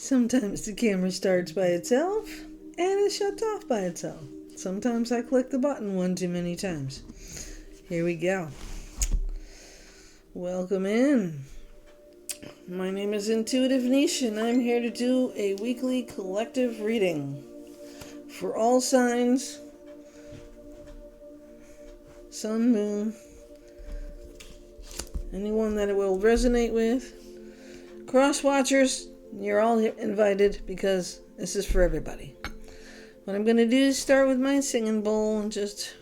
Sometimes the camera starts by itself and it shuts off by itself. Sometimes I click the button one too many times. Here we go. Welcome in. My name is Intuitive Niche and I'm here to do a weekly collective reading for all signs, sun, moon, anyone that it will resonate with. Cross watchers, you're all invited because this is for everybody. What I'm going to do is start with my singing bowl and just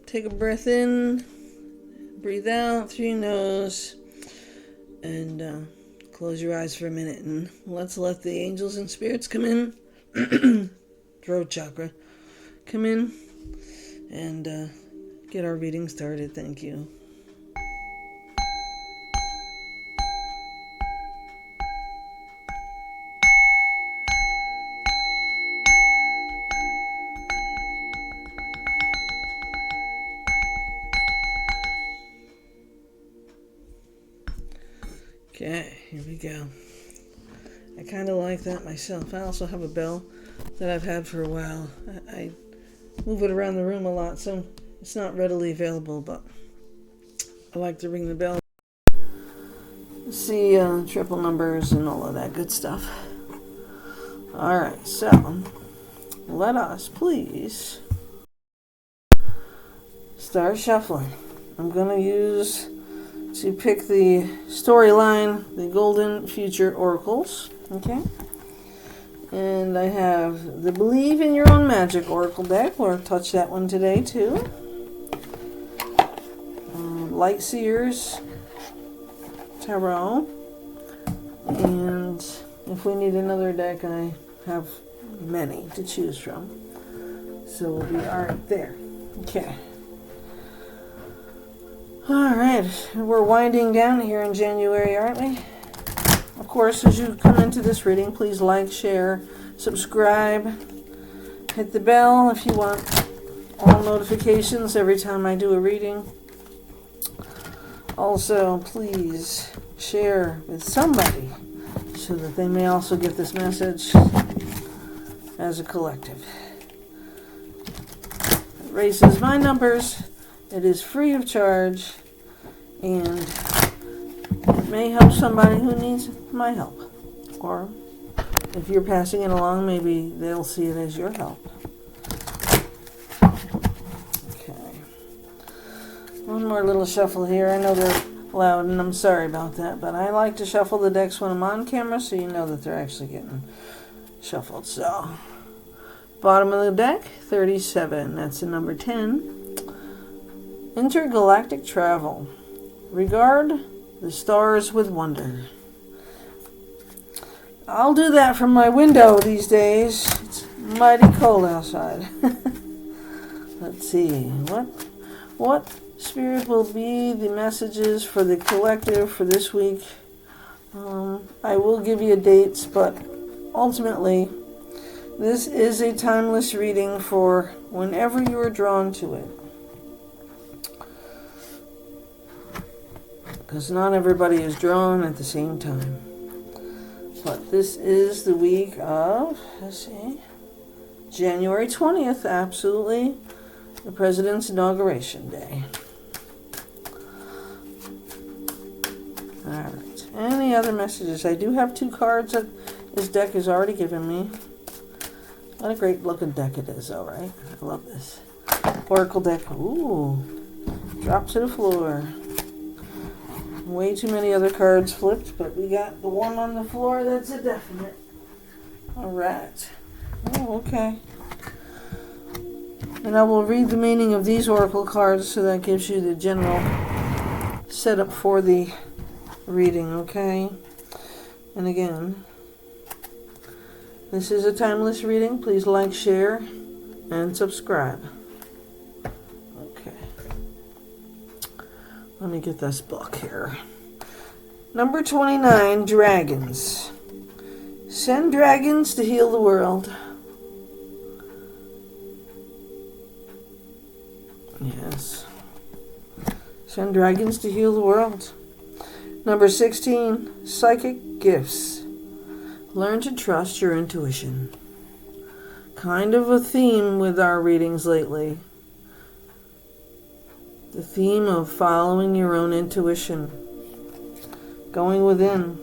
take a breath in, breathe out through your nose, and close your eyes for a minute. And let's let the angels and spirits come in, throat chakra, come in and get our reading started. Thank you. Okay, here we go. I kind of like that myself. I also have a bell that I've had for a while. I move it around the room a lot, so it's not readily available, but I like to ring the bell. See triple numbers and all of that good stuff. Alright, so let us please start shuffling. I'm going to use to pick the storyline, the Golden Future Oracles, okay? And I have the Believe in Your Own Magic Oracle deck. We'll touch that one today, too. Light Seers Tarot. And if we need another deck, I have many to choose from. So we'll be alright there. Okay. Alright, we're winding down here in January, aren't we? Of course, as you come into this reading, please like, share, subscribe, hit the bell if you want all notifications every time I do a reading. Also, please share with somebody so that they may also get this message as a collective. It raises my numbers. It is free of charge, and it may help somebody who needs my help. Or if you're passing it along, maybe they'll see it as your help. Okay. One more little shuffle here. I know they're loud, and I'm sorry about that, but I like to shuffle the decks when I'm on camera so you know that they're actually getting shuffled. So, bottom of the deck, 37. That's the number 10. Intergalactic travel. Regard the stars with wonder. I'll do that from my window these days. It's mighty cold outside. Let's see. What spirit will be the messages for the collective for this week? I will give you dates, but ultimately, this is a timeless reading for whenever you are drawn to it. Because not everybody is drawn at the same time. But this is the week of, let's see, January 20th, absolutely, the President's Inauguration Day. Alright, any other messages? I do have 2 cards that this deck has already given me. What a great looking deck it is, alright? I love this. Oracle deck, ooh, drop to the floor. Way too many other cards flipped, but we got the one on the floor that's a definite. Alright. Oh, okay. And I will read the meaning of these oracle cards so that gives you the general setup for the reading, okay? And again, this is a timeless reading. Please like, share, and subscribe. Okay. Let me get this book here. Number 29, Dragons. Send dragons to heal the world. Yes. Send dragons to heal the world. Number 16, Psychic Gifts. Learn to trust your intuition. Kind of a theme with our readings lately. The theme of following your own intuition. Going within.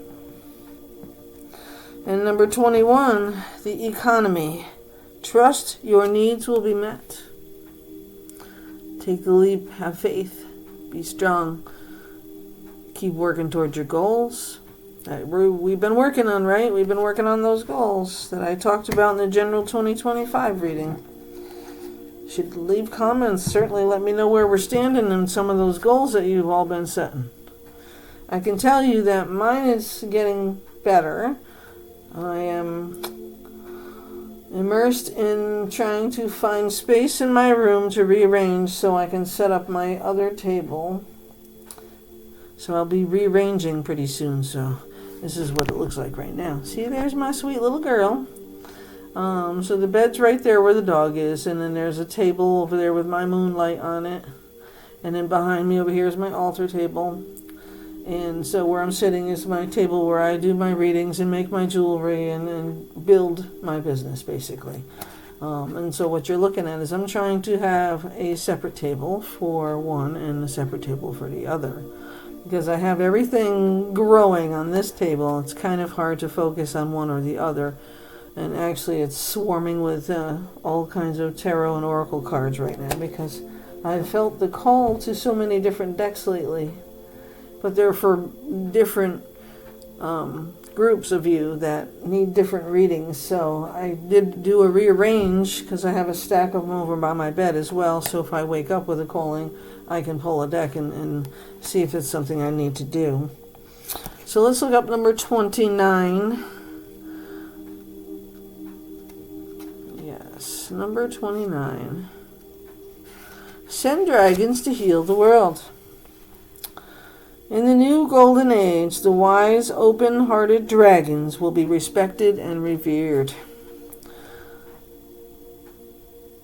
And number 21, the economy. Trust your needs will be met. Take the leap, have faith, be strong. Keep working towards your goals that we've been working on, right? We've been working on those goals that I talked about in the general 2025 reading. Should leave comments. Certainly let me know where we're standing in some of those goals that you've all been setting. I can tell you that mine is getting better. I am immersed in trying to find space in my room to rearrange so I can set up my other table. So I'll be rearranging pretty soon, so this is what it looks like right now. See, there's my sweet little girl. So the bed's right there where the dog is, and then there's a table over there with my moonlight on it. And then behind me over here is my altar table. And so where I'm sitting is my table where I do my readings and make my jewelry and build my business, basically. And so what you're looking at is I'm trying to have a separate table for one and a separate table for the other. Because I have everything growing on this table, it's kind of hard to focus on one or the other. And actually it's swarming with all kinds of tarot and oracle cards right now because I've felt the call to so many different decks lately. But they're for different groups of you that need different readings. So I did do a rearrange because I have a stack of them over by my bed as well. So if I wake up with a calling, I can pull a deck and see if it's something I need to do. So let's look up number 29. Yes, number 29. Send dragons to heal the world. In the new golden age, the wise, open-hearted dragons will be respected and revered.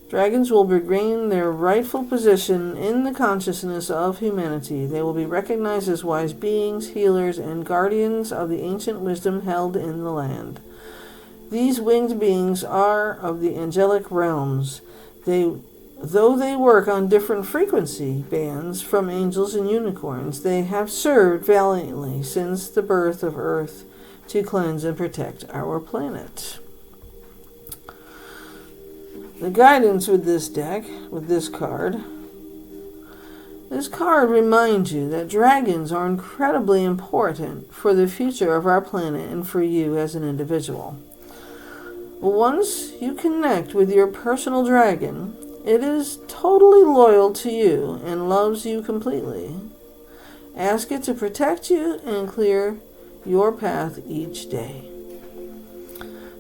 Dragons will regain their rightful position in the consciousness of humanity. They will be recognized as wise beings, healers, and guardians of the ancient wisdom held in the land. These winged beings are of the angelic realms. Though they work on different frequency bands from angels and unicorns, they have served valiantly since the birth of Earth to cleanse and protect our planet. The guidance with this deck, with this card reminds you that dragons are incredibly important for the future of our planet and for you as an individual. Once you connect with your personal dragon, it is totally loyal to you and loves you completely. Ask it to protect you and clear your path each day.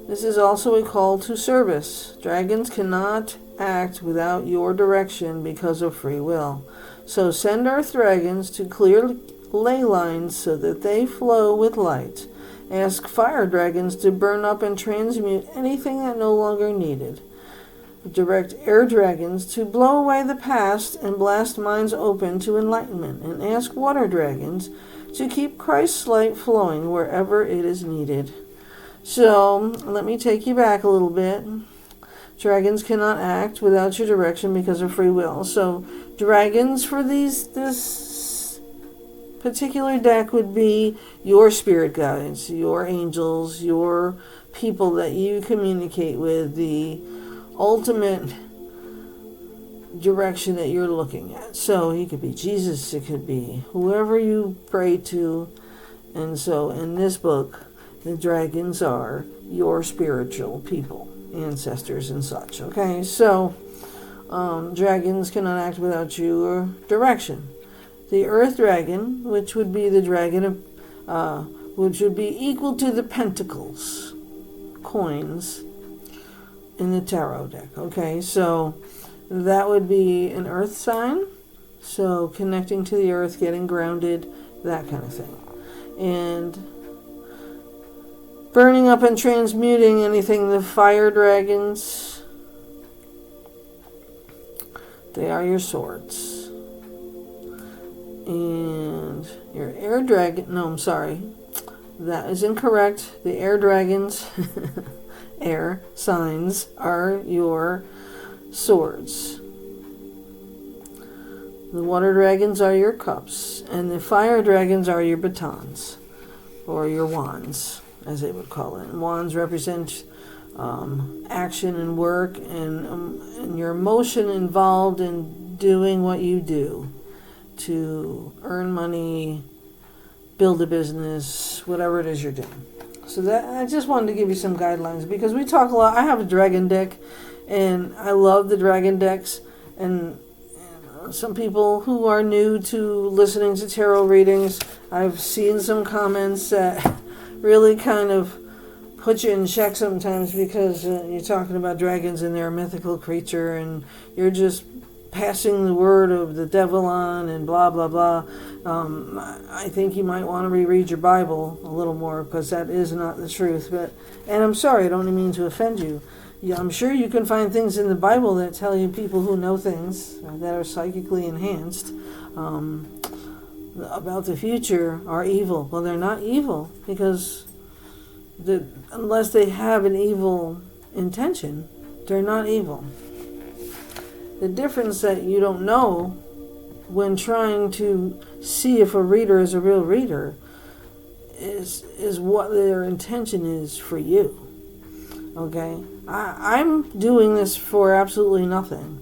This is also a call to service. Dragons cannot act without your direction because of free will. So send earth dragons to clear ley lines so that they flow with light. Ask fire dragons to burn up and transmute anything that no longer needed. Direct air dragons to blow away the past and blast minds open to enlightenment, and ask water dragons to keep Christ's light flowing wherever it is needed. So, let me take you back a little bit. Dragons cannot act without your direction because of free will. So, dragons for this particular deck would be your spirit guides, your angels, your people that you communicate with, the ultimate direction that you're looking at. So he could be Jesus, it could be whoever you pray to. And so in this book, the dragons are your spiritual people, ancestors and such. Okay, so dragons cannot act without your direction. The earth dragon, which would be the dragon of, which would be equal to the pentacles, coins, in the tarot deck. Okay, so that would be an earth sign, so connecting to the earth, getting grounded, that kind of thing, and burning up and transmuting anything. The fire dragons, they are your swords, and your air dragon, no, I'm sorry, That is incorrect. The air dragons, air signs, are your swords. The water dragons are your cups, and the fire dragons are your batons, or your wands, as they would call it. And wands represent action and work, and your emotion involved in doing what you do to earn money, build a business, whatever it is you're doing. So that I just wanted to give you some guidelines, because we talk a lot. I have a dragon deck, and I love the dragon decks, and some people who are new to listening to tarot readings, I've seen some comments that really kind of put you in check sometimes, because you're talking about dragons and they're a mythical creature, and you're just passing the word of the devil on and blah blah blah. I think you might want to reread your Bible a little more, because that is not the truth. And I'm sorry, I don't mean to offend you. Yeah, I'm sure you can find things in the Bible that tell you people who know things that are psychically enhanced about the future are evil. Well, they're not evil, because unless they have an evil intention, they're not evil. The difference that you don't know when trying to see if a reader is a real reader is what their intention is for you. Okay? I'm doing this for absolutely nothing.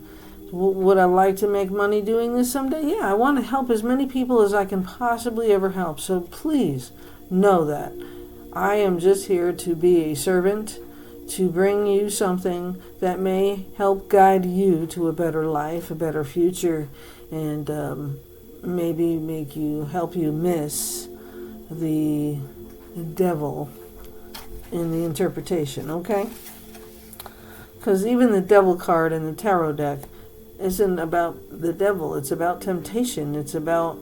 Would I like to make money doing this someday? Yeah, I want to help as many people as I can possibly ever help. So please know that I am just here to be a servant, to bring you something that may help guide you to a better life, a better future, and maybe help you miss the devil in the interpretation, okay? Because even the devil card in the tarot deck isn't about the devil. It's about temptation. It's about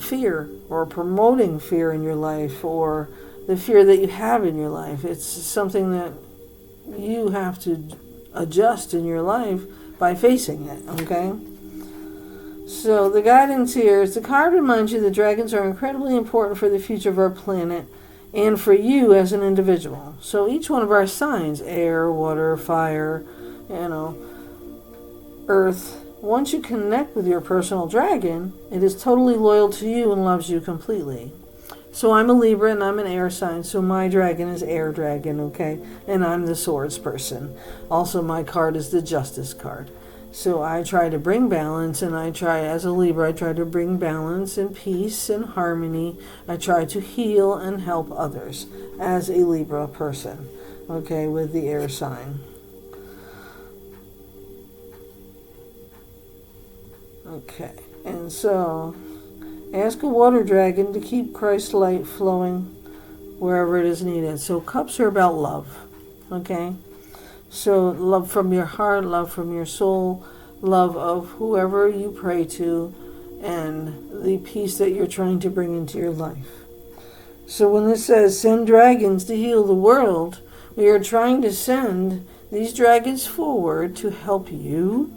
fear, or promoting fear in your life, or the fear that you have in your life. It's something that you have to adjust in your life by facing it, okay? So the guidance here is the card reminds you that dragons are incredibly important for the future of our planet and for you as an individual. So each one of our signs, air, water, fire, earth, once you connect with your personal dragon, it is totally loyal to you and loves you completely. So I'm a Libra and I'm an air sign, so my dragon is air dragon, okay? And I'm the swords person. Also, my card is the justice card. So I try to bring balance, and as a Libra, I try to bring balance and peace and harmony. I try to heal and help others as a Libra person, okay, with the air sign. Okay, and so ask a water dragon to keep Christ's light flowing wherever it is needed. So cups are about love, okay? So love from your heart, love from your soul, love of whoever you pray to, and the peace that you're trying to bring into your life. So when this says send dragons to heal the world, we are trying to send these dragons forward to help you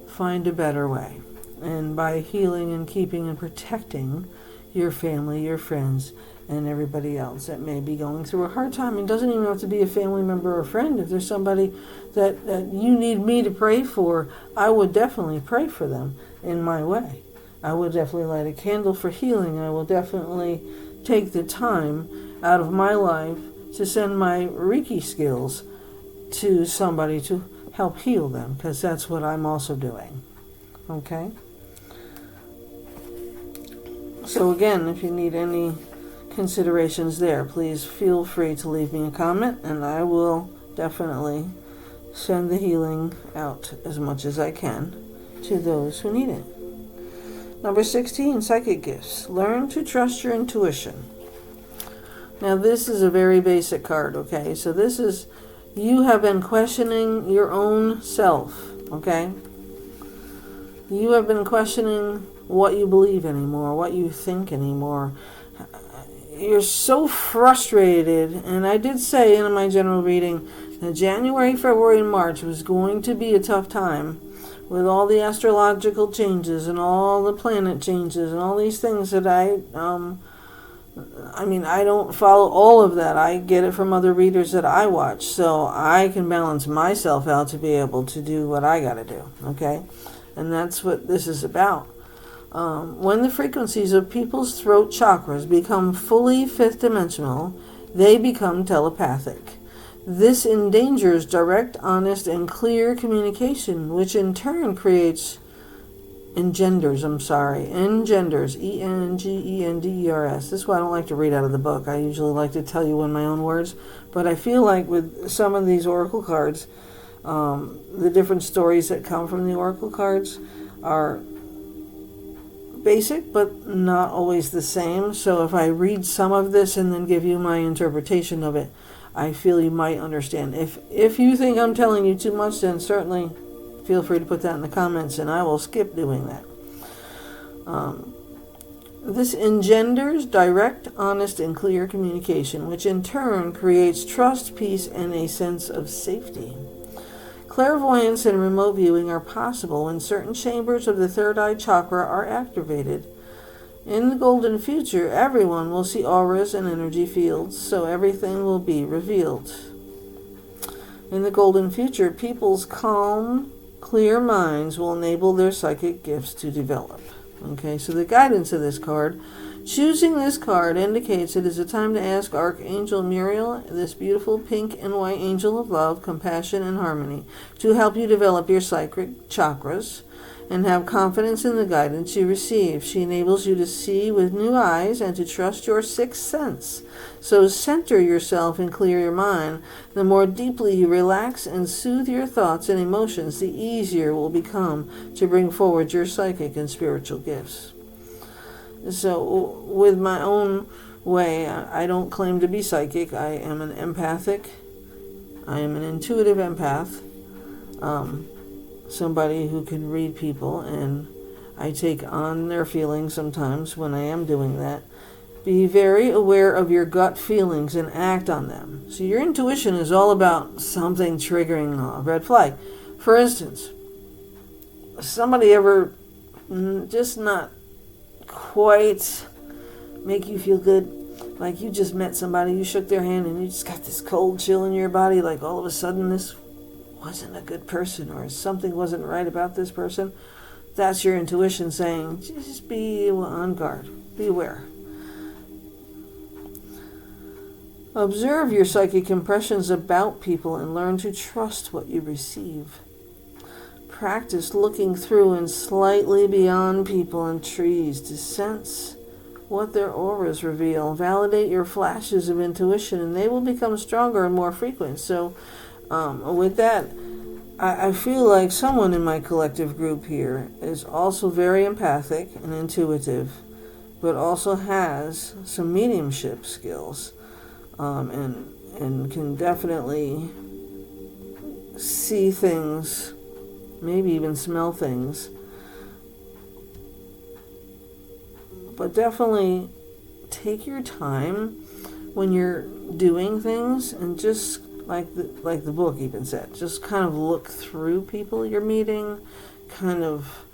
find a better way. And by healing and keeping and protecting your family, your friends, and everybody else that may be going through a hard time. It doesn't even have to be a family member or friend. If there's somebody that you need me to pray for, I would definitely pray for them in my way. I would definitely light a candle for healing. I will definitely take the time out of my life to send my Reiki skills to somebody to help heal them, because that's what I'm also doing. Okay? So again, if you need any considerations there, please feel free to leave me a comment, and I will definitely send the healing out as much as I can to those who need it. Number 16, psychic gifts. Learn to trust your intuition. Now this is a very basic card, okay? So this is, you have been questioning your own self, okay? You have been questioning what you believe anymore, what you think anymore. You're so frustrated, and I did say in my general reading that January, February, and March was going to be a tough time with all the astrological changes and all the planet changes and all these things that I I mean, I don't follow all of that. I get it from other readers that I watch, so I can balance myself out to be able to do what I got to do, okay? And that's what this is about. When the frequencies of people's throat chakras become fully fifth dimensional, they become telepathic. This endangers direct, honest, and clear communication, which in turn engenders, E-N-G-E-N-D-E-R-S. This is why I don't like to read out of the book. I usually like to tell you in my own words. But I feel like with some of these oracle cards, the different stories that come from the oracle cards are basic, but not always the same. So if I read some of this and then give you my interpretation of it, I feel you might understand. If you think I'm telling you too much, then certainly feel free to put that in the comments, and I will skip doing that. This engenders direct, honest, and clear communication, which in turn creates trust, peace, and a sense of safety. Clairvoyance and remote viewing are possible when certain chambers of the third eye chakra are activated. In the golden future, everyone will see auras and energy fields, so everything will be revealed. In the golden future, people's calm, clear minds will enable their psychic gifts to develop. Okay, so the guidance of this card. Choosing this card indicates it is a time to ask Archangel Muriel, this beautiful pink and white angel of love, compassion, and harmony, to help you develop your psychic chakras and have confidence in the guidance you receive. She enables you to see with new eyes and to trust your sixth sense. So center yourself and clear your mind. The more deeply you relax and soothe your thoughts and emotions, the easier it will become to bring forward your psychic and spiritual gifts. So with my own way, I don't claim to be psychic. I am an empathic. I am an intuitive empath. Somebody who can read people, and I take on their feelings sometimes when I am doing that. Be very aware of your gut feelings and act on them. So your intuition is all about something triggering a red flag. For instance, somebody ever just not quite make you feel good, like you just met somebody, you shook their hand, and you just got this cold chill in your body, like all of a sudden this wasn't a good person, or something wasn't right about this person. That's your intuition saying, just be on guard, be aware. Observe your psychic impressions about people and learn to trust what you receive. Practice looking through and slightly beyond people and trees to sense what their auras reveal. Validate your flashes of intuition, and they will become stronger and more frequent. So with that, I feel like someone in my collective group here is also very empathic and intuitive, but also has some mediumship skills, and can definitely see things, maybe even smell things. But definitely take your time when you're doing things, and just like the book even said, just kind of look through people you're meeting, kind of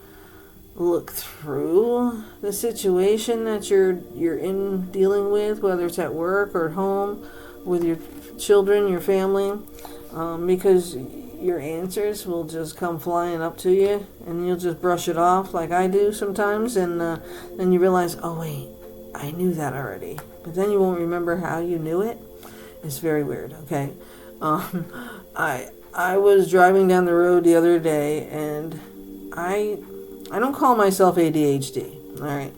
look through the situation that you're in dealing with, whether it's at work or at home with your children, your family, because your answers will just come flying up to you, and you'll just brush it off like I do sometimes, and then you realize, oh wait, I knew that already, but then you won't remember how you knew it. It's very weird. Okay, I was driving down the road the other day, and I don't call myself ADHD, all right,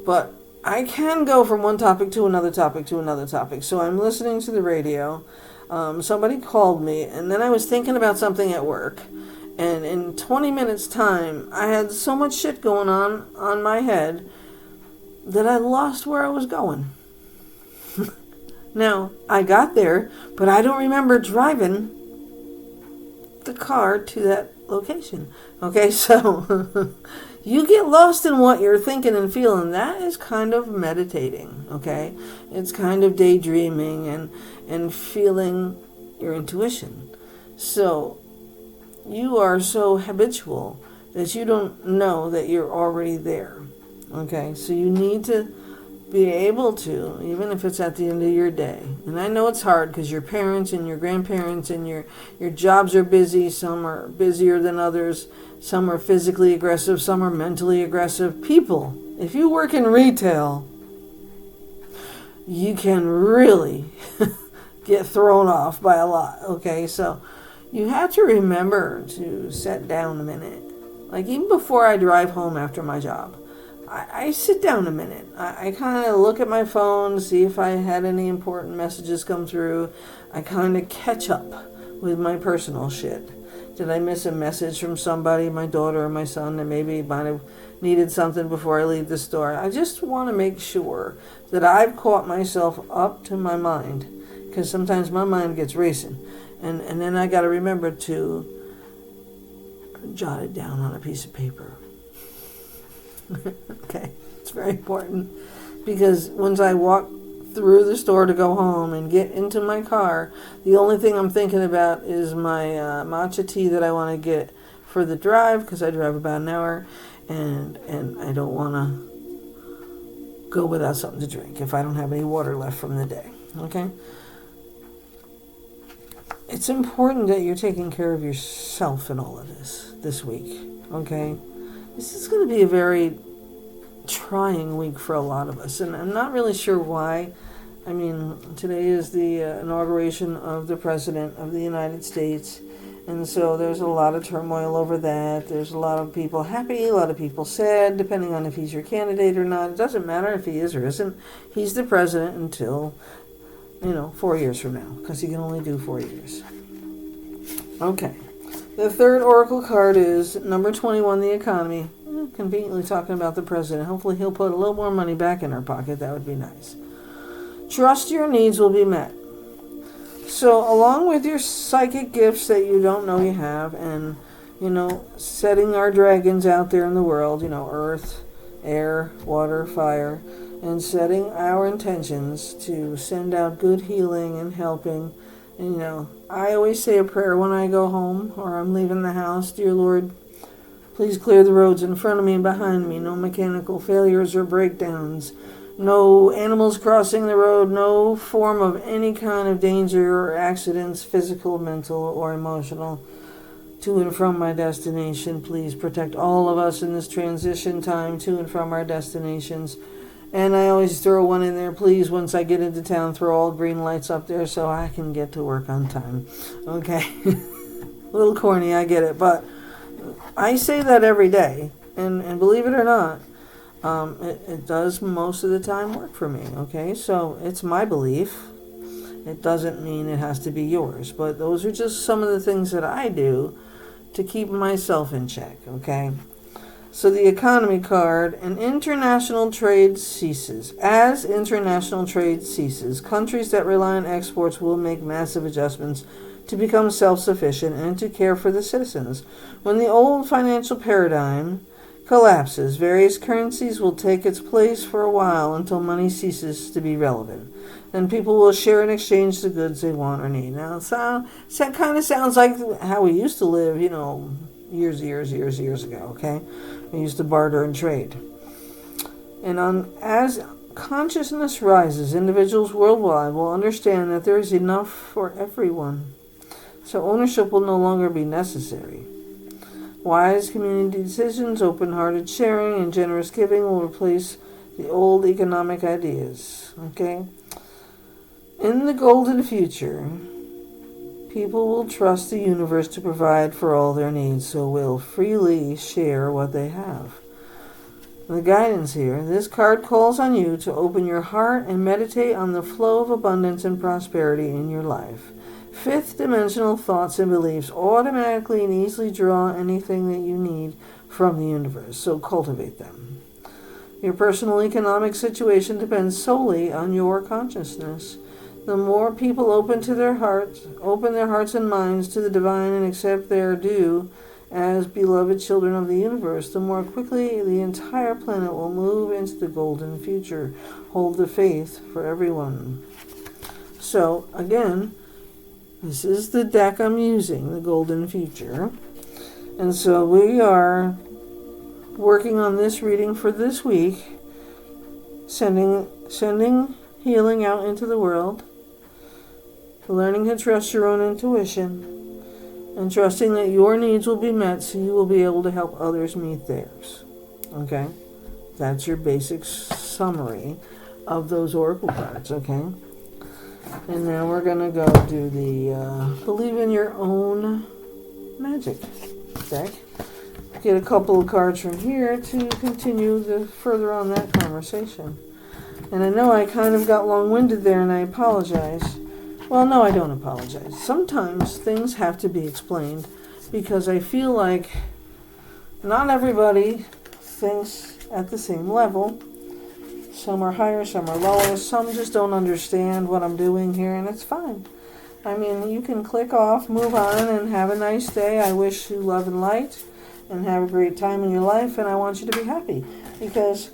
but I can go from one topic to another topic to another topic. So I'm listening to the radio. Somebody called me, and then I was thinking about something at work, and in 20 minutes time I had so much shit going on my head that I lost where I was going. Now, I got there, but I don't remember driving the car to that location. Okay, so you get lost in what you're thinking and feeling. That is kind of meditating, okay? It's kind of daydreaming and feeling your intuition. So you are so habitual that you don't know that you're already there, okay? So you need to be able to, even if it's at the end of your day. And I know it's hard because your parents and your grandparents and your jobs are busy. Some are busier than others. Some are physically aggressive. Some are mentally aggressive. People, if you work in retail, you can really get thrown off by a lot. Okay, so you have to remember to sit down a minute. Like even before I drive home after my job, I sit down a minute. I kind of look at my phone, see if I had any important messages come through. I kind of catch up with my personal shit. Did I miss a message from somebody, my daughter or my son, that maybe might have needed something before I leave the store? I just want to make sure that I've caught myself up to my mind, because sometimes my mind gets racing. And then I got to remember to jot it down on a piece of paper. Okay, it's very important, because once I walk through the store to go home and get into my car, the only thing I'm thinking about is my matcha tea that I want to get for the drive, because I drive about an hour, and I don't want to go without something to drink if I don't have any water left from the day. Okay, it's important that you're taking care of yourself in all of this week. Okay, this is going to be a very trying week for a lot of us, and I'm not really sure why. I mean, today is the inauguration of the President of the United States, and so there's a lot of turmoil over that. There's a lot of people happy, a lot of people sad, depending on if he's your candidate or not. It doesn't matter if he is or isn't. He's the president until, 4 years from now, because he can only do 4 years. Okay. The third oracle card is number 21, the economy. Conveniently talking about the president. Hopefully he'll put a little more money back in our pocket. That would be nice. Trust your needs will be met. So along with your psychic gifts that you don't know you have, and, setting our dragons out there in the world, earth, air, water, fire, and setting our intentions to send out good healing and helping. And, I always say a prayer when I go home or I'm leaving the house. Dear Lord, please clear the roads in front of me and behind me. No mechanical failures or breakdowns. No animals crossing the road. No form of any kind of danger or accidents, physical, mental, or emotional, to and from my destination. Please protect all of us in this transition time to and from our destinations. And I always throw one in there, please, once I get into town, throw all green lights up there so I can get to work on time. Okay? A little corny, I get it, but I say that every day, and believe it or not, it does most of the time work for me, okay? So it's my belief. It doesn't mean it has to be yours, but those are just some of the things that I do to keep myself in check, okay? So the economy card, and international trade ceases. As international trade ceases, countries that rely on exports will make massive adjustments to become self-sufficient and to care for the citizens. When the old financial paradigm collapses, various currencies will take its place for a while until money ceases to be relevant. Then people will share and exchange the goods they want or need. Now, that kind of sounds like how we used to live, years ago, okay? We used to barter and trade. And as consciousness rises, individuals worldwide will understand that there is enough for everyone. So ownership will no longer be necessary. Wise community decisions, open-hearted sharing, and generous giving will replace the old economic ideas, okay? In the golden future, people will trust the universe to provide for all their needs, so will freely share what they have. The guidance here, this card calls on you to open your heart and meditate on the flow of abundance and prosperity in your life. Fifth dimensional thoughts and beliefs automatically and easily draw anything that you need from the universe, so cultivate them. Your personal economic situation depends solely on your consciousness. The more people open their hearts and minds to the divine and accept their due as beloved children of the universe, the more quickly the entire planet will move into the golden future. Hold the faith for everyone. So, again, this is the deck I'm using, the golden future. And so we are working on this reading for this week, sending healing out into the world, learning to trust your own intuition, and trusting that your needs will be met so you will be able to help others meet theirs. Okay? That's your basic summary of those oracle cards, okay? And now we're going to go do the Believe in Your Own Magic deck. Get a couple of cards from here to continue further on that conversation. And I know I kind of got long-winded there, and I apologize. Well, no, I don't apologize. Sometimes things have to be explained because I feel like not everybody thinks at the same level. Some are higher, some are lower. Some just don't understand what I'm doing here, and it's fine. I mean, you can click off, move on, and have a nice day. I wish you love and light, and have a great time in your life, and I want you to be happy, because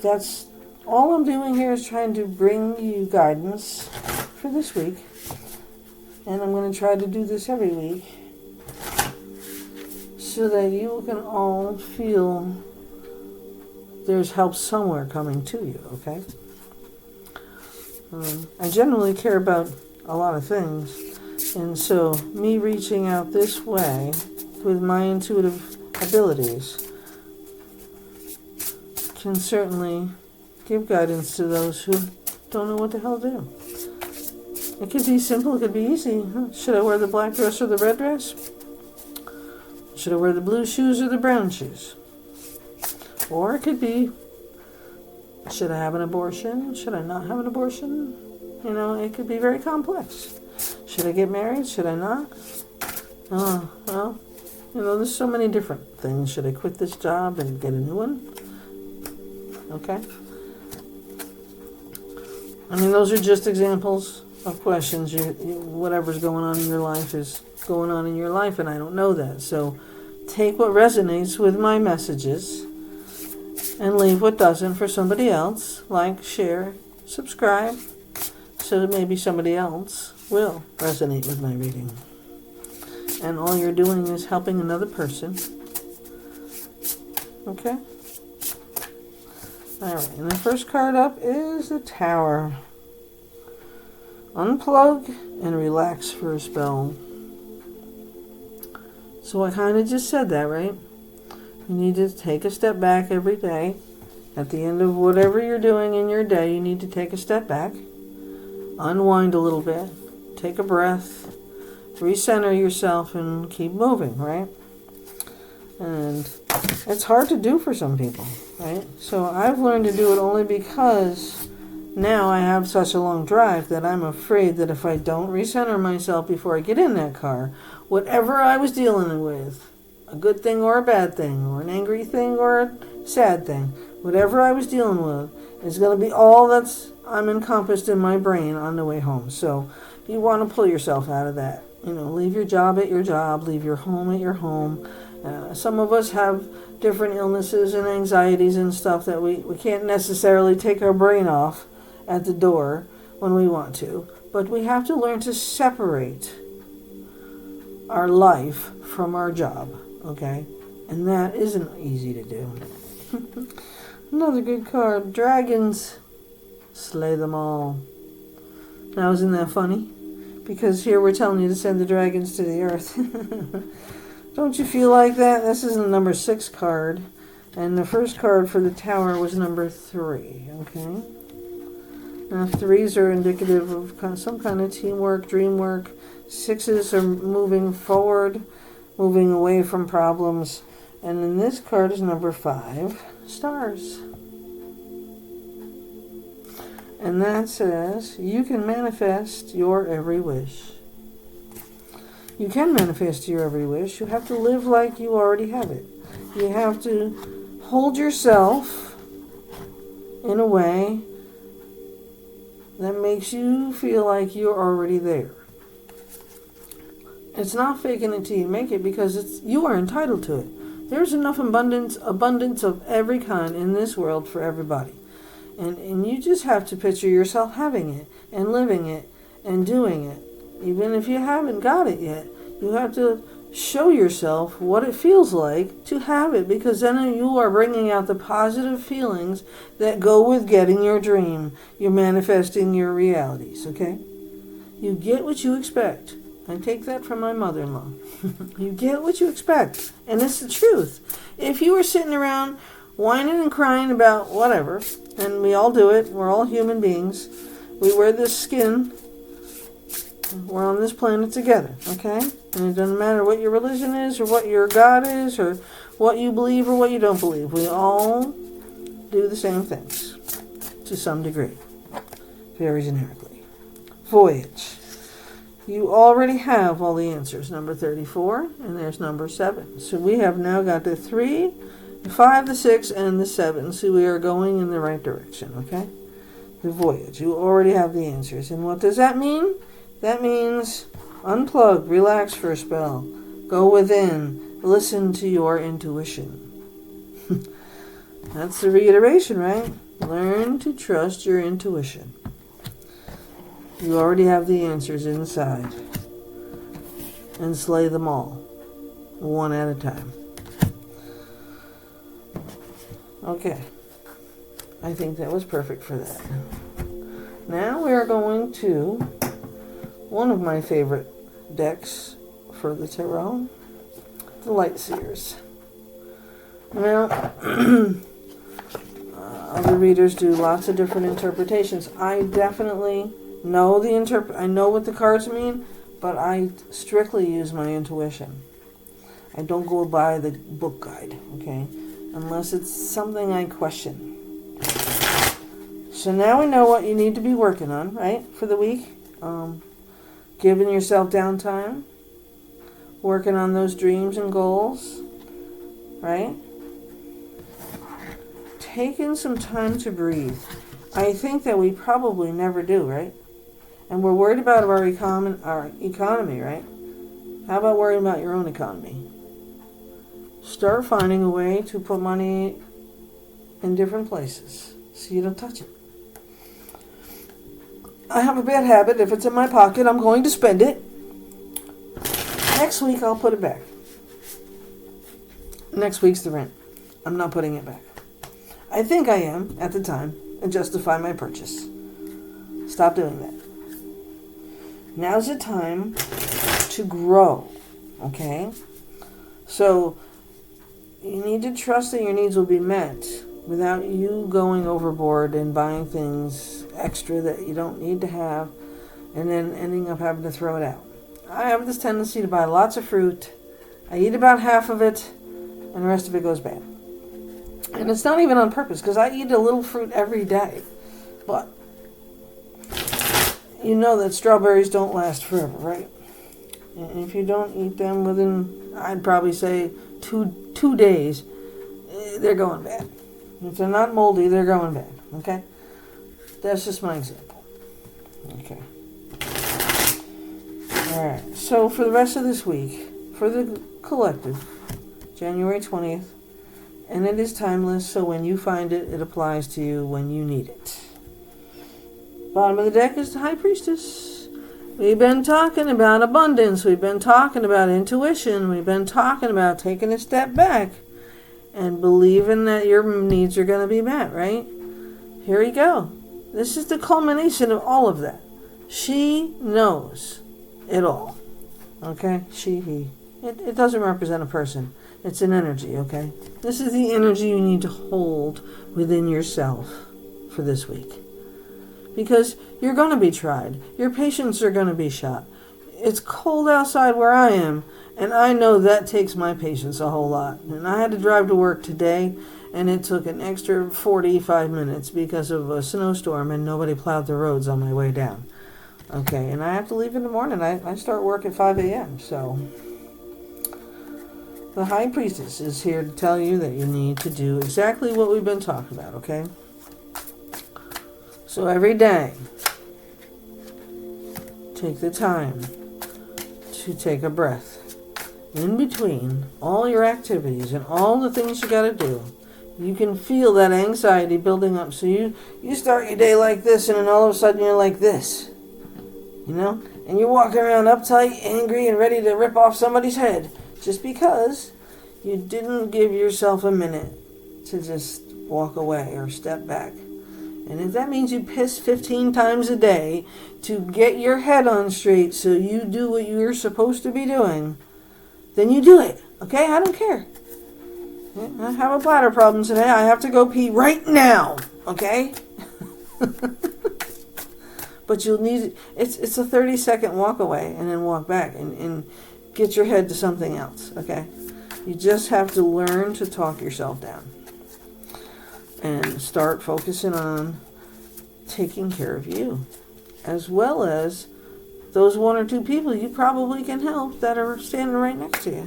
that's all I'm doing here is trying to bring you guidance for this week, and I'm going to try to do this every week so that you can all feel there's help somewhere coming to you, okay? I generally care about a lot of things, and so me reaching out this way with my intuitive abilities can certainly give guidance to those who don't know what the hell to do. It could be simple, it could be easy. Should I wear the black dress or the red dress? Should I wear the blue shoes or the brown shoes? Or it could be, should I have an abortion? Should I not have an abortion? You know, it could be very complex. Should I get married? Should I not? Well, you know, there's so many different things. Should I quit this job and get a new one? Okay. I mean, those are just examples of questions. Whatever's going on in your life is going on in your life, and I don't know that. So take what resonates with my messages and leave what doesn't for somebody else. Like, share, subscribe, so that maybe somebody else will resonate with my reading. And all you're doing is helping another person. Okay? Alright, and the first card up is the Tower. Unplug and relax for a spell. So I kind of just said that, right? You need to take a step back every day. At the end of whatever you're doing in your day, you need to take a step back. Unwind a little bit. Take a breath. Recenter yourself and keep moving, right? And it's hard to do for some people, right? So I've learned to do it only because now I have such a long drive that I'm afraid that if I don't recenter myself before I get in that car, whatever I was dealing with, a good thing or a bad thing, or an angry thing or a sad thing, whatever I was dealing with is going to be all I'm encompassed in my brain on the way home. So you want to pull yourself out of that. You know, leave your job at your job, leave your home at your home. Some of us have different illnesses and anxieties and stuff that we can't necessarily take our brain off at the door when we want to. But we have to learn to separate our life from our job, okay? And that isn't easy to do. Another good card, Dragons. Slay them all. Now, isn't that funny? Because here we're telling you to send the dragons to the earth. Don't you feel like that? This is the number 6 card. And the first card for the Tower was number 3. Okay? Now 3s are indicative of some kind of teamwork, dream work. 6s are moving forward, moving away from problems. And then this card is number 5, Stars. And that says, you can manifest your every wish. You can manifest your every wish. You have to live like you already have it. You have to hold yourself in a way that makes you feel like you're already there. It's not faking it till you make it, because you are entitled to it. There's enough abundance of every kind in this world for everybody. And you just have to picture yourself having it and living it and doing it. Even if you haven't got it yet, you have to show yourself what it feels like to have it, because then you are bringing out the positive feelings that go with getting your dream. You're manifesting your realities, okay? You get what you expect. I take that from my mother-in-law. You get what you expect, and it's the truth. If you were sitting around whining and crying about whatever, and we all do it, we're all human beings, we wear this skin, we're on this planet together, okay? And it doesn't matter what your religion is, or what your God is, or what you believe or what you don't believe. We all do the same things, to some degree, very generically. Voyage. You already have all the answers, number 34, and there's number 7. So we have now got the 3, the 5, the 6, and the 7. So we are going in the right direction, okay? The voyage. You already have the answers. And what does that mean? That means unplug, relax for a spell, go within, listen to your intuition. That's the reiteration, right? Learn to trust your intuition. You already have the answers inside. And slay them all, one at a time. Okay. I think that was perfect for that. Now we are going to one of my favorite decks for the tarot, the Light Seers. Now, other readers do lots of different interpretations. I definitely know I know what the cards mean, but I strictly use my intuition. I don't go by the book guide, okay? Unless it's something I question. So now we know what you need to be working on, right, for the week. Giving yourself downtime, working on those dreams and goals, right? Taking some time to breathe. I think that we probably never do, right? And we're worried about our economy, right? How about worrying about your own economy? Start finding a way to put money in different places so you don't touch it. I have a bad habit. If it's in my pocket, I'm going to spend it. Next week, I'll put it back. Next week's the rent. I'm not putting it back. I think I am at the time and justify my purchase. Stop doing that. Now's the time to grow, okay? So you need to trust that your needs will be met without you going overboard and buying things extra that you don't need to have and then ending up having to throw it out. I have this tendency to buy lots of fruit. I eat about half of it and the rest of it goes bad. And it's not even on purpose because I eat a little fruit every day. But you know that strawberries don't last forever, right? And if you don't eat them within, I'd probably say, two days, they're going bad. If they're not moldy, they're going bad, okay? That's just my example. Okay. Alright, so for the rest of this week, for the collective, January 20th, and it is timeless, so when you find it, it applies to you when you need it. Bottom of the deck is the High Priestess. We've been talking about abundance. We've been talking about intuition. We've been talking about taking a step back and believing that your needs are going to be met, right? Here we go. This is the culmination of all of that. She knows it all. Okay? She, he. It doesn't represent a person. It's an energy, okay? This is the energy you need to hold within yourself for this week. Because you're going to be tried. Your patience are going to be shot. It's cold outside where I am, and I know that takes my patience a whole lot. And I had to drive to work today, and it took an extra 45 minutes because of a snowstorm, and nobody plowed the roads on my way down. Okay, and I have to leave in the morning. I start work at 5 a.m., so the High Priestess is here to tell you that you need to do exactly what we've been talking about, okay? So every day, take the time to take a breath. In between all your activities and all the things you got to do, you can feel that anxiety building up. So you start your day like this, and then all of a sudden you're like this, you know? And you're walking around uptight, angry, and ready to rip off somebody's head. just because you didn't give yourself a minute to just walk away or step back. And if that means you piss 15 times a day to get your head on straight so you do what you're supposed to be doing, then you do it. Okay? I don't care. I have a bladder problem today. I have to go pee right now. Okay? But you'll need, it's a 30-second walk away and then walk back and get your head to something else. Okay? You just have to learn to talk yourself down and start focusing on taking care of you, as well as those one or two people you probably can help that are standing right next to you,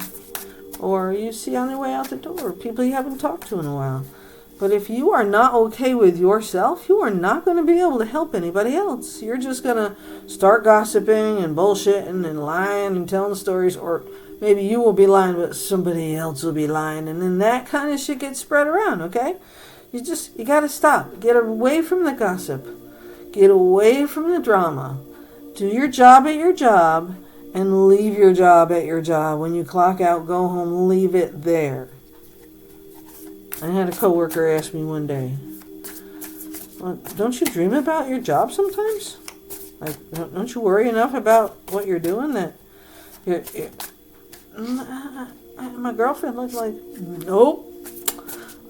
or you see on your way out the door, people you haven't talked to in a while. But if you are not okay with yourself, you are not going to be able to help anybody else. You're just going to start gossiping and bullshitting and lying and telling stories, or maybe you will be lying, but somebody else will be lying, and then that kind of shit gets spread around, okay? You got to stop. Get away from the gossip. Get away from the drama. Do your job at your job and leave your job at your job. When you clock out, go home, leave it there. I had a coworker ask me one day, well, don't you dream about your job sometimes? Like, don't you worry enough about what you're doing that my girlfriend looked like, nope.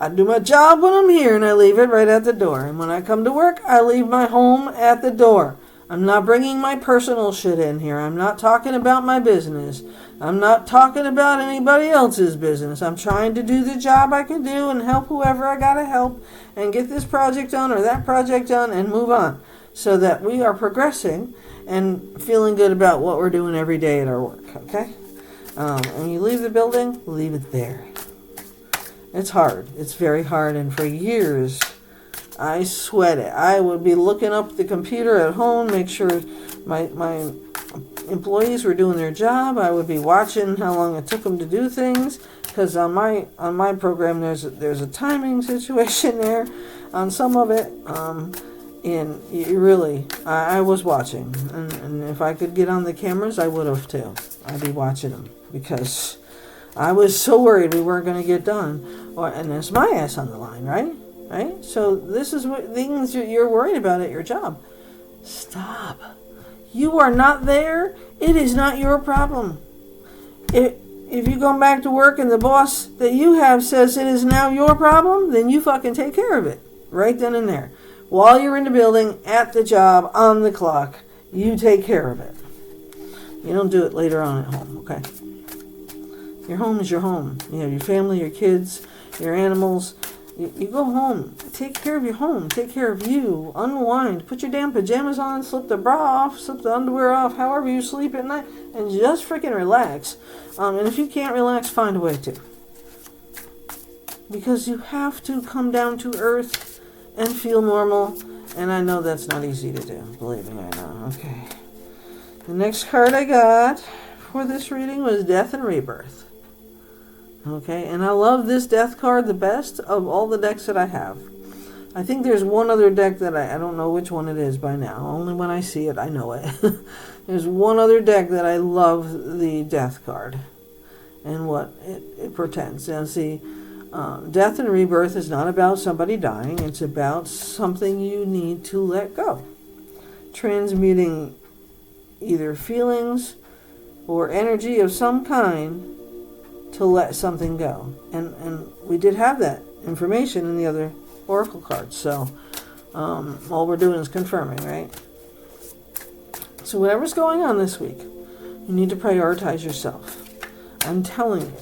I do my job when I'm here and I leave it right at the door. And when I come to work, I leave my home at the door. I'm not bringing my personal shit in here. I'm not talking about my business. I'm not talking about anybody else's business. I'm trying to do the job I can do and help whoever I gotta help and get this project done or that project done and move on, so that we are progressing and feeling good about what we're doing every day at our work, okay? And you leave the building, leave it there. It's hard. It's very hard. And for years, I sweat it. I would be looking up the computer at home, make sure my employees were doing their job. I would be watching how long it took them to do things, because on my program there's a timing situation there on some of it. And you really, I was watching, and if I could get on the cameras, I would have too. I'd be watching them because I was so worried we weren't going to get done. And there's my ass on the line, right? Right? So this is what things you're worried about at your job. Stop. You are not there. It is not your problem. If you go back to work and the boss that you have says it is now your problem, then you fucking take care of it right then and there. While you're in the building, at the job, on the clock, you take care of it. You don't do it later on at home, okay? Your home is your home. You have your family, your kids, your animals. You go home. Take care of your home. Take care of you. Unwind. Put your damn pajamas on. Slip the bra off. Slip the underwear off. However you sleep at night. And just freaking relax. And if you can't relax, find a way to. Because you have to come down to earth and feel normal. And I know that's not easy to do. Believe me, I know. Okay. The next card I got for this reading was Death and Rebirth. Okay, and I love this death card the best of all the decks that I have. I think there's one other deck that I don't know which one it is by now. Only when I see it, I know it. There's one other deck that I love the death card and what it portends. And see, Death and Rebirth is not about somebody dying. It's about something you need to let go. Transmuting either feelings or energy of some kind to let something go. And we did have that information in the other oracle cards. So all we're doing is confirming, right? So whatever's going on this week, you need to prioritize yourself. I'm telling you,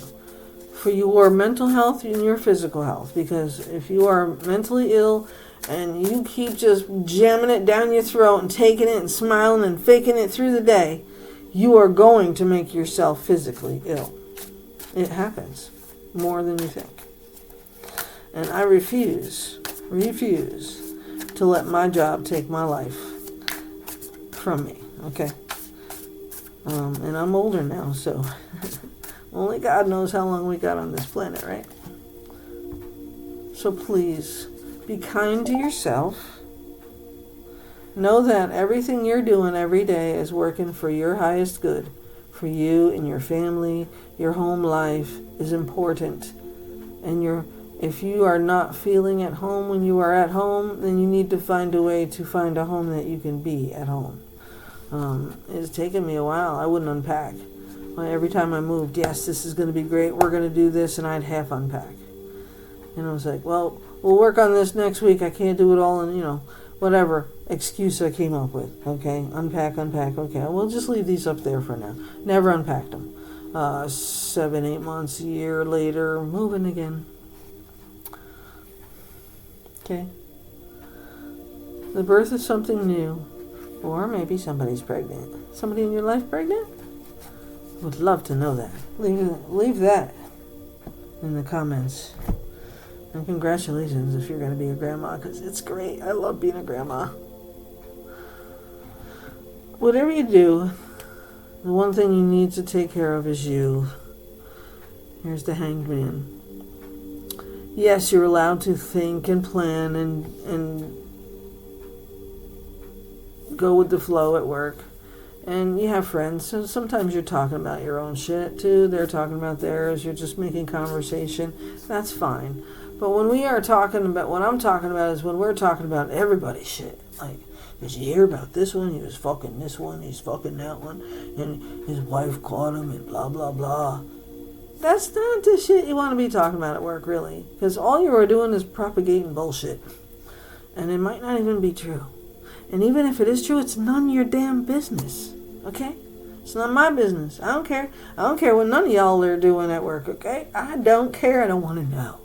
for your mental health and your physical health, because if you are mentally ill and you keep just jamming it down your throat and taking it and smiling and faking it through the day, you are going to make yourself physically ill. It happens more than you think. And I refuse to let my job take my life from me, okay? And I'm older now, so only God knows how long we got on this planet, right? So please, be kind to yourself. Know that everything you're doing every day is working for your highest good, for you and your family, your home life is important. And if you are not feeling at home when you are at home, then you need to find a way to find a home that you can be at home. It's taken me a while. I wouldn't unpack. Every time I moved, yes, this is going to be great. We're going to do this, and I'd half unpack. And I was like, well, we'll work on this next week. I can't do it all in, whatever excuse I came up with. Okay, unpack. Okay, we'll just leave these up there for now. Never unpacked them. 7, 8 months, a year later, moving again. Okay. The birth of something new. Or maybe somebody's pregnant. Somebody in your life pregnant? Would love to know that. Leave that in the comments. And congratulations if you're going to be a grandma, because it's great. I love being a grandma. Whatever you do, the one thing you need to take care of is you. Here's the Hanged Man. Yes, you're allowed to think and plan and go with the flow at work. And you have friends, so sometimes you're talking about your own shit too. They're talking about theirs. You're just making conversation. That's fine. But when we are talking about, what I'm talking about is when we're talking about everybody's shit. Like, did you hear about this one? He was fucking this one. He's fucking that one. And his wife caught him and blah, blah, blah. That's not the shit you want to be talking about at work, really. Because all you are doing is propagating bullshit. And it might not even be true. And even if it is true, it's none of your damn business. Okay? It's not my business. I don't care. I don't care what none of y'all are doing at work, okay? I don't care. I don't want to know.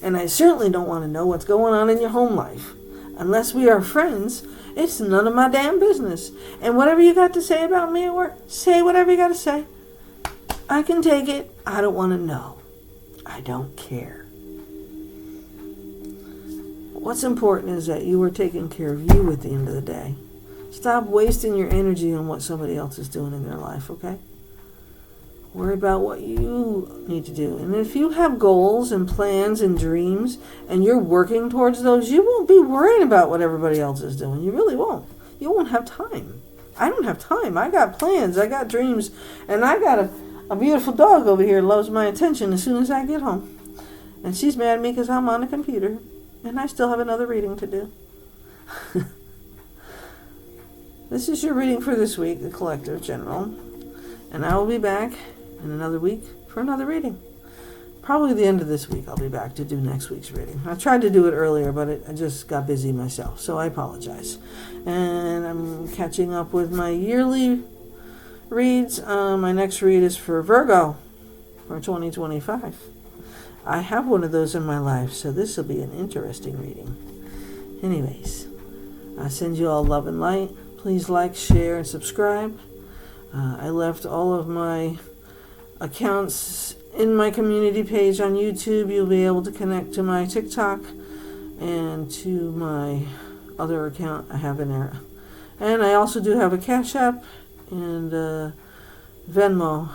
And I certainly don't want to know what's going on in your home life. Unless we are friends, it's none of my damn business. And whatever you got to say about me at work, say whatever you got to say. I can take it. I don't want to know. I don't care. What's important is that you are taking care of you at the end of the day. Stop wasting your energy on what somebody else is doing in their life, okay? Worry about what you need to do. And if you have goals and plans and dreams and you're working towards those, you won't be worrying about what everybody else is doing. You really won't. You won't have time. I don't have time. I got plans. I got dreams. And I got a beautiful dog over here loves my attention as soon as I get home. And she's mad at me because I'm on the computer. And I still have another reading to do. This is your reading for this week, the Collective General. And I will be back in another week for another reading. Probably the end of this week I'll be back to do next week's reading. I tried to do it earlier, but I just got busy myself, so I apologize. And I'm catching up with my yearly reads. My next read is for Virgo for 2025. I have one of those in my life, so this will be an interesting reading. Anyways, I send you all love and light. Please like, share, and subscribe. I left all of my accounts in my community page on YouTube. You'll be able to connect to my TikTok and to my other account I have in there. And I also do have a Cash App and a Venmo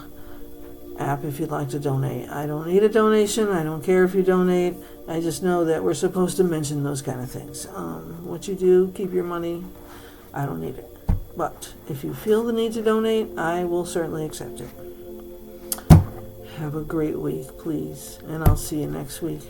app if you'd like to donate. I don't need a donation. I don't care if you donate. I just know that we're supposed to mention those kind of things. What you do, keep your money. I don't need it. But if you feel the need to donate, I will certainly accept it. Have a great week, please. And I'll see you next week.